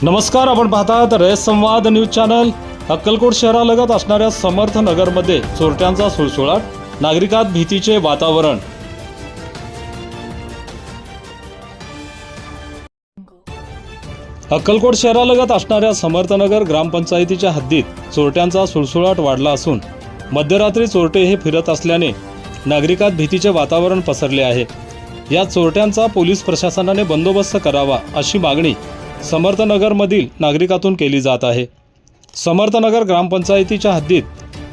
नमस्कार, आपण पाहतात रयत संवाद न्यूज चॅनल। अक्कलकोट शहरालगत असणाऱ्या समर्थ नगरमध्ये चोरट्यांचा सुळसुळाट, नागरिकात भीतीचे वातावरण। अक्कलकोट शहरालगत असणाऱ्या समर्थनगर ग्रामपंचायतीच्या हद्दीत चोरट्यांचा सुळसुळाट वाढला असून मध्यरात्री चोरटे हे फिरत असल्याने नागरिकात भीतीचे वातावरण पसरले आहे। या चोरट्यांचा पोलीस प्रशासनाने बंदोबस्त करावा अशी मागणी समर्थनगरमधील नागरिकातून केली जात आहे। समर्थनगर ग्रामपंचायतीच्या हद्दीत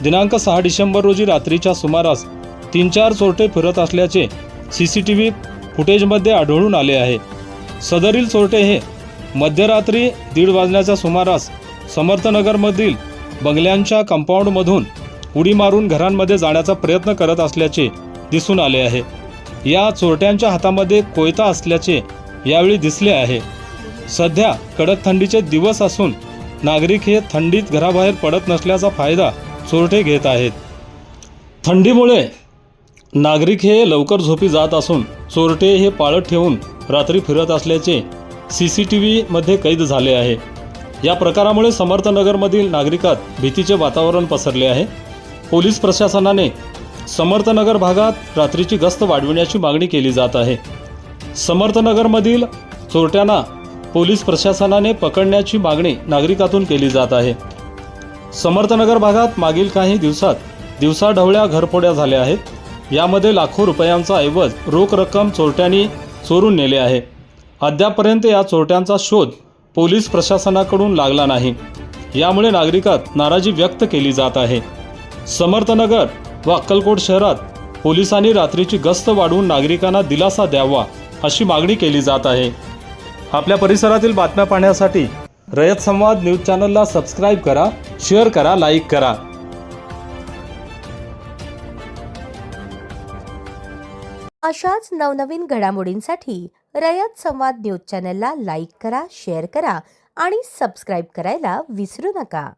दिनांक 6 डिसेंबर रोजी रात्रीच्या सुमारास 3-4 चोरटे फिरत असल्याचे CCTV फुटेजमध्ये आढळून आले आहे। सदरील चोरटे हे मध्यरात्री 1:30 वाजण्याच्या सुमारास समर्थनगरमधील बंगल्यांच्या कंपाऊंडमधून उडी मारून घरांमध्ये जाण्याचा प्रयत्न करत असल्याचे दिसून आले आहे। या चोरट्यांच्या हातामध्ये कोयता असल्याचे यावेळी दिसले आहे। सध्या कडक थंडीचे दिवस असून नागरिक हे थंडीत घराबाहेर पडत नसल्याचा फायदा चोरटे घेत आहेत। थंडीमुळे नागरिक हे लवकर झोपी जात असून चोरटे हे पाळत ठेवून रात्री फिरत असल्याचे CCTV मध्ये कैद झाले आहे। या प्रकारामुळे समर्थनगरमधील नागरिकात भीतीचे वातावरण पसरले आहे। पोलीस प्रशासनाने समर्थनगर भागात रात्रीची गस्त वाढविण्याची मागणी केली जात आहे। समर्थनगरमधील चोरट्यांना पोलीस प्रशासनाने पकडण्याची मागणी नागरिकातून केली जात आहे। समर्थनगर भागात मागील काही दिवसात दिवसाढवळ्या घरफोड्या झाल्या आहेत। यामध्ये लाखो रुपयांचा ऐवज रोख रक्कम चोरट्यांनी चोरून नेले आहे। अद्यापपर्यंत या चोरट्यांचा शोध पोलीस प्रशासनाकडून लागला नाही। यामुळे नागरिकात नाराजी व्यक्त केली जात आहे। समर्थनगर व अक्कलकोट शहरात पोलिसांनी रात्रीची गस्त वाढवून नागरिकांना दिलासा द्यावा अशी मागणी केली जात आहे। आपल्या परिसरातील बातम्या पाहण्यासाठी रयत संवाद न्यूज चॅनलला सबस्क्राइब करा, शेअर करा, लाईक करा। अशाच नवनवीन घडामोडींसाठी रयत संवाद न्यूज चॅनलला लाईक करा, शेअर करा आणि सबस्क्राइब करायला विसरू नका।